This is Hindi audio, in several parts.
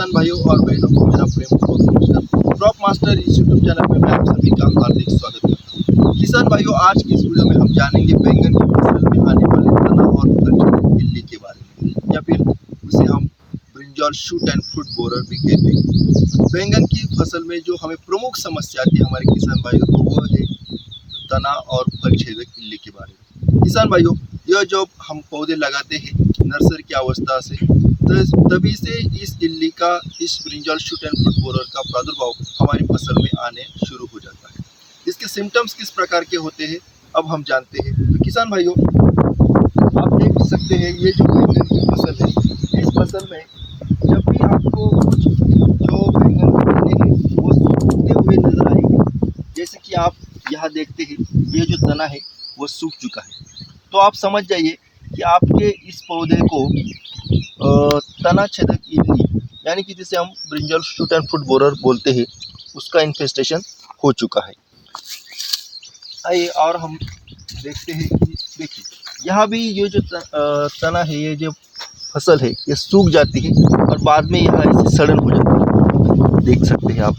किसान भाइयों और बहनों को मेरा प्रेमपूर्वक नमस्कार। क्रॉप मास्टर इस यूट्यूब चैनल में मैं आप सभी का हार्दिक स्वागत करता हूँ। किसान भाइयों, आज की इस वीडियो में हम जानेंगे बैंगन की फसल में आने वाले तना और फल इल्ली के बारे में, या फिर उसे हम brinjal shoot and fruit borer भी कहते हैं। बैंगन की फसल में जो हमें प्रमुख समस्या आती है हमारे किसान भाइयों को, वो है तना और फल छेदक इल्ली के बारे में। किसान भाइयों, यह जो हम पौधे लगाते हैं नर्सरी की अवस्था से, तो तभी से इस इल्ली का, इस brinjal shoot and fruit borer का प्रादुर्भाव हमारी फसल में आने शुरू हो जाता है। इसके सिम्टम्स किस प्रकार के होते हैं अब हम जानते हैं। तो किसान भाइयों, आप देख सकते हैं ये जो बैंगन की फसल है, इस फसल में जब भी आपको कुछ जो बैंगन होते हैं वो सूखते हुए नजर आएंगे। जैसे कि आप यहाँ देखते हैं, ये जो तना है वो सूख चुका है, तो आप समझ जाइए कि आपके इस पौधे को तना छेदक इल्ली, यानी कि जिसे हम brinjal shoot and fruit borer बोलते हैं, उसका इन्फेस्टेशन हो चुका है। आइए और हम देखते हैं कि देखिए यहाँ भी ये जो तना है, ये जो फसल है, ये सूख जाती है और बाद में यहाँ ऐसे सड़न हो जाती है, देख सकते हैं आप।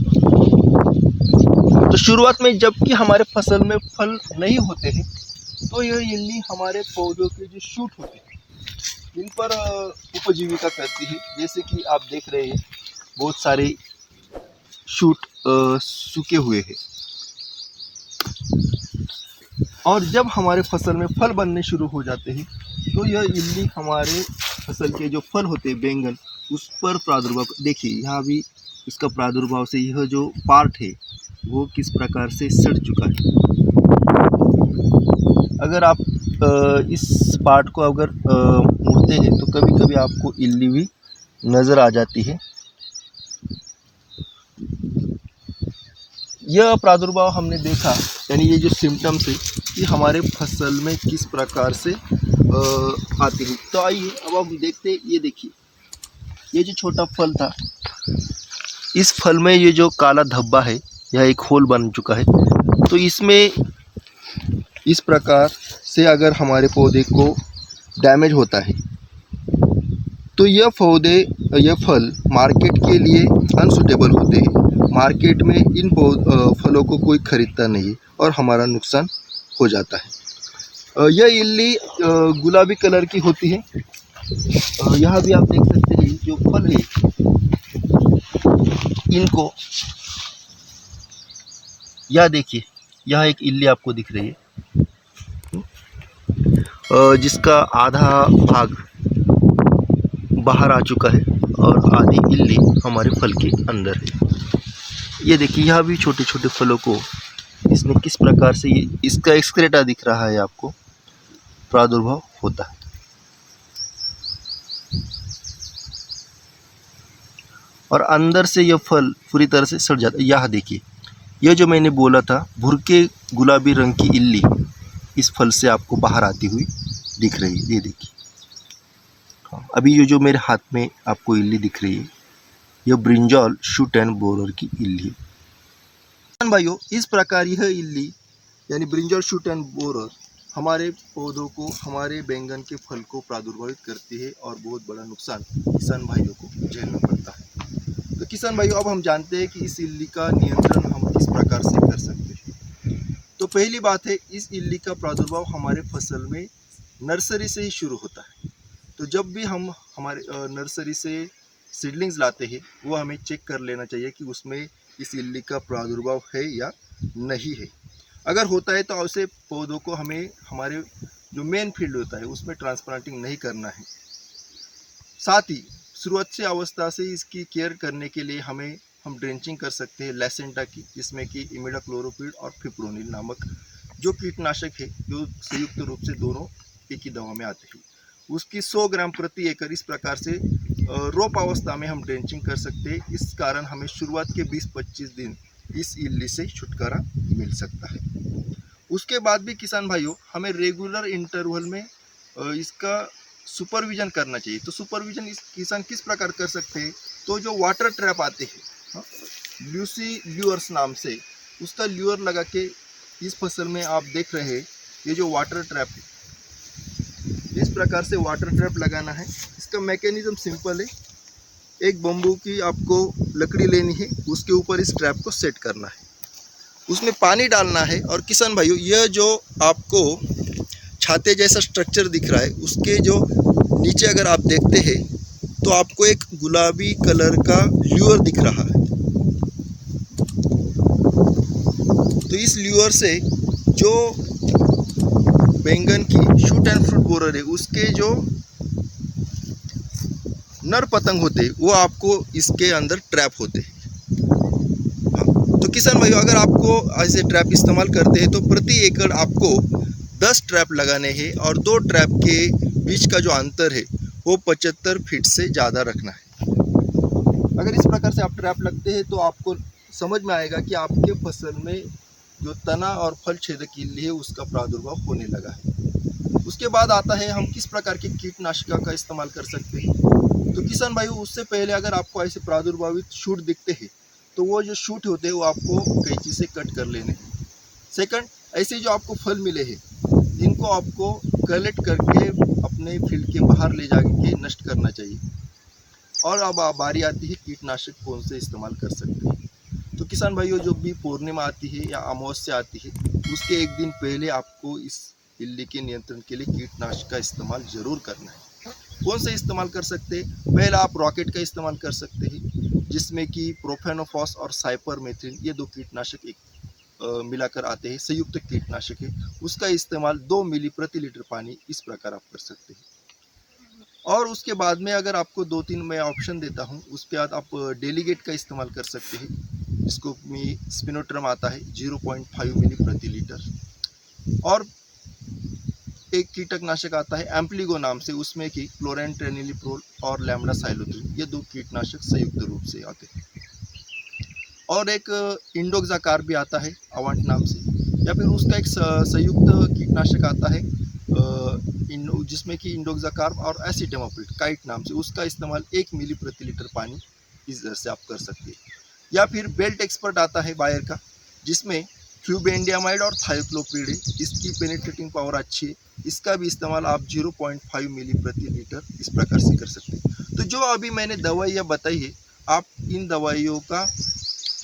तो शुरुआत में जबकि हमारे फसल में फल नहीं होते हैं, तो यह इल्ली हमारे पौधों के जो शूट होते हैं इन पर उपजीविका करती है। जैसे कि आप देख रहे हैं बहुत सारे शूट सूखे हुए हैं, और जब हमारे फसल में फल बनने शुरू हो जाते हैं तो यह इल्ली हमारे फसल के जो फल होते हैं बैंगन, उस पर प्रादुर्भाव, देखिए यहाँ भी इसका प्रादुर्भाव से यह जो पार्ट है वो किस प्रकार से सड़ चुका है। अगर आप इस पार्ट को अगर मुड़ते हैं तो कभी कभी आपको इल्ली भी नज़र आ जाती है। यह प्रादुर्भाव हमने देखा, यानी ये जो सिम्टम्स है ये हमारे फसल में किस प्रकार से आते हैं। तो आइए अब हम देखते हैं। ये देखिए, ये जो छोटा फल था, इस फल में ये जो काला धब्बा है, यह एक होल बन चुका है। तो इसमें इस प्रकार से अगर हमारे पौधे को डैमेज होता है तो यह फल मार्केट के लिए अनसुटेबल होते हैं। मार्केट में इन फलों को कोई खरीदता नहीं और हमारा नुकसान हो जाता है। यह इल्ली गुलाबी कलर की होती है। यहाँ भी आप देख सकते हैं जो फल है, इनको, यह देखिए, यह एक इल्ली आपको दिख रही है जिसका आधा भाग बाहर आ चुका है और आधी इल्ली हमारे फल के अंदर है। ये देखिए, यहाँ भी छोटे छोटे फलों को इसने किस प्रकार से, ये इसका एक्सक्रेटा दिख रहा है आपको, प्रादुर्भाव होता है। और अंदर से यह फल पूरी तरह से सड़ जाता है। यह देखिए, यह जो मैंने बोला था भुरके गुलाबी रंग की इल्ली इस फल से आपको बाहर आती हुई दिख रही है। ये देखिए, अभी ये जो मेरे हाथ में आपको इल्ली दिख रही है, यह ब्रिंजॉल शूट एंड बोरर की इल्ली है। भाइयों, इस प्रकार यह इल्ली यानी ब्रिंजॉल शूट एंड बोरर हमारे पौधों को, हमारे बैंगन के फल को प्रादुर्भावित करती है और बहुत बड़ा नुकसान किसान भाइयों को झेलना पड़ता है। तो किसान भाइयों, अब हम जानते हैं कि इस इल्ली का नियंत्रण हम किस प्रकार से कर सकते हैं। तो पहली बात है, इस इल्ली का प्रादुर्भाव हमारे फसल में नर्सरी से ही शुरू होता है। तो जब भी हम हमारे नर्सरी से सीडलिंग्स लाते हैं, वो हमें चेक कर लेना चाहिए कि उसमें इस इल्ली का प्रादुर्भाव है या नहीं है। अगर होता है तो ऐसे पौधों को हमें हमारे जो मेन फील्ड होता है उसमें ट्रांसप्लांटिंग नहीं करना है। साथ ही शुरुआती अवस्था से इसकी केयर करने के लिए हम ड्रेंचिंग कर सकते हैं लैसेंटा की, जिसमें कि इमिडाक्लोरोपिड और फिप्रोनिल नामक जो कीटनाशक है, जो संयुक्त रूप से दोनों एक ही दवा में आते हैं, उसकी 100 ग्राम प्रति एकड़ इस प्रकार से रोप अवस्था में हम ड्रेंचिंग कर सकते हैं। इस कारण हमें शुरुआत के 20-25 दिन इस इल्ली से छुटकारा मिल सकता है। उसके बाद भी किसान भाइयों, हमें रेगुलर इंटरवल में इसका सुपरविजन करना चाहिए। तो सुपरविजन इस किसान किस प्रकार कर सकते हैं, तो जो वाटर ट्रैप आते हैं ल्यूसी ल्यूअर्स नाम से, उसका ल्यूअर लगा के इस फसल में आप देख रहे हैं ये जो वाटर ट्रैप है, इस प्रकार से वाटर ट्रैप लगाना है। इसका मैकेनिज्म सिंपल है। एक बम्बू की आपको लकड़ी लेनी है, उसके ऊपर इस ट्रैप को सेट करना है, उसमें पानी डालना है। और किसान भाइयों, यह जो आपको छाते जैसा स्ट्रक्चर दिख रहा है, उसके जो नीचे अगर आप देखते हैं तो आपको एक गुलाबी कलर का ल्यूअर दिख रहा है। तो इस ल्यूअर से जो बैंगन की शूट एंड फ्रूट बोरर है, उसके जो नर पतंग होते वो आपको इसके अंदर ट्रैप होते हैं। हाँ, तो किसान भाइयों, अगर आपको ऐसे ट्रैप इस्तेमाल करते हैं तो प्रति एकड़ आपको 10 ट्रैप लगाने हैं, और 2 ट्रैप के बीच का जो अंतर है वो 75 फीट से ज़्यादा रखना है। अगर इस प्रकार से आप ट्रैप लगते हैं तो आपको समझ में आएगा कि आपके फसल में जो तना और फल छेदक इल्ली है उसका प्रादुर्भाव होने लगा है। उसके बाद आता है हम किस प्रकार के कीटनाशक का इस्तेमाल कर सकते हैं। तो किसान भाई, उससे पहले अगर आपको ऐसे प्रादुर्भावित शूट दिखते हैं तो वो जो शूट होते हैं वो आपको कैंची से कट कर लेने हैं। सेकंड, ऐसे जो आपको फल मिले हैं इनको आपको कलेक्ट करके अपने फील्ड के बाहर ले जाके नष्ट करना चाहिए। और अब बारी आती है कीटनाशक कौन से इस्तेमाल कर सकते हैं। तो किसान भाइयों, जो भी पूर्णिमा आती है या अमावस्या आती है, उसके एक दिन पहले आपको इस इल्ली के नियंत्रण के लिए कीटनाशक का इस्तेमाल जरूर करना है। कौन से इस्तेमाल कर सकते हैं? पहला आप रॉकेट का इस्तेमाल कर सकते हैं, जिसमें कि प्रोफेनोफॉस और साइपरमेथ्रिन ये 2 कीटनाशक एक मिलाकर आते हैं, संयुक्त कीटनाशक है। उसका इस्तेमाल 2 मिली प्रति लीटर पानी इस प्रकार आप कर सकते हैं। और उसके बाद में अगर आपको 2-3 मैं ऑप्शन देता हूँ, उसके बाद आप डेलीगेट का इस्तेमाल कर सकते हैं, जिसको में स्पिनोट्रम आता है 0.5 मिली प्रति लीटर। और एक कीटकनाशक आता है एम्प्लीगो नाम से, उसमें कि क्लोरेंट्रेनिलिप्रोल और लैम्बडा साइलोथ्रिन ये 2 कीटनाशक संयुक्त रूप से आते हैं। और एक इंडोक्साकार भी आता है अवांट नाम से, या फिर उसका एक संयुक्त कीटनाशक आता है जिसमें कि इंडोक्साकार और एसिटामिप्रिड काइट नाम से, उसका इस्तेमाल 1 मिली प्रति लीटर पानी इस तरह से आप कर सकते हैं। या फिर बेल्ट एक्सपर्ट आता है बायर का, जिसमें फ्लूबेंडियामाइड और थायोक्लोप्रिड है, इसकी पेनिट्रेटिंग पावर अच्छी है, इसका भी इस्तेमाल आप 0.5 मिली प्रति लीटर इस प्रकार से कर सकते हैं। तो जो अभी मैंने दवाइयाँ बताई है, आप इन दवाइयों का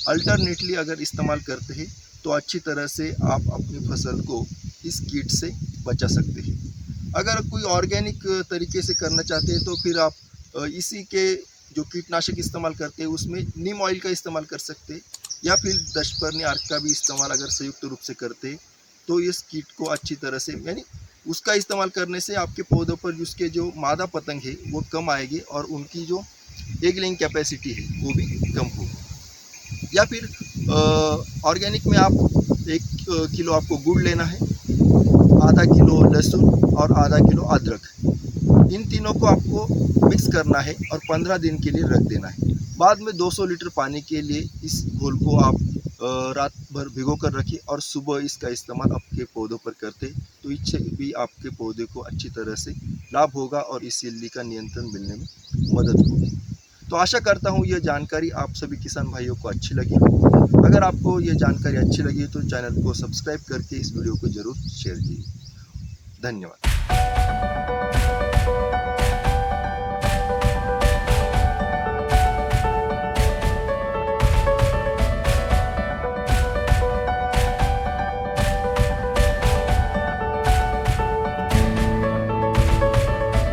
अल्टरनेटली अगर इस्तेमाल करते हैं तो अच्छी तरह से आप अपनी फसल को इस कीट से बचा सकते हैं। अगर कोई ऑर्गेनिक तरीके से करना चाहते हैं तो फिर आप इसी के जो कीटनाशक इस्तेमाल करते हैं उसमें नीम ऑयल का इस्तेमाल कर सकते हैं, या फिर दशपर्णी आर्क का भी इस्तेमाल अगर संयुक्त रूप से करते हैं तो इस कीट को अच्छी तरह से, यानी उसका इस्तेमाल करने से आपके पौधों पर उसके जो मादा पतंग है वो कम आएगी और उनकी जो एग लेइंग कैपेसिटी है वो भी कम होगी। या फिर ऑर्गेनिक में आप 1 किलो आपको गुड़ लेना है, आधा किलो लहसुन और आधा किलो अदरक, इन तीनों को आपको मिक्स करना है और 15 दिन के लिए रख देना है। बाद में 200 लीटर पानी के लिए इस घोल को आप रात भर भिगो कर रखिए और सुबह इसका इस्तेमाल आपके पौधों पर करते तो इससे भी आपके पौधे को अच्छी तरह से लाभ होगा और इस इल्ली का नियंत्रण मिलने में मदद होगी। तो आशा करता हूँ यह जानकारी आप सभी किसान भाइयों को अच्छी लगी हो। अगर आपको यह जानकारी अच्छी लगी तो चैनल को सब्सक्राइब करके इस वीडियो को ज़रूर शेयर कीजिए। धन्यवाद।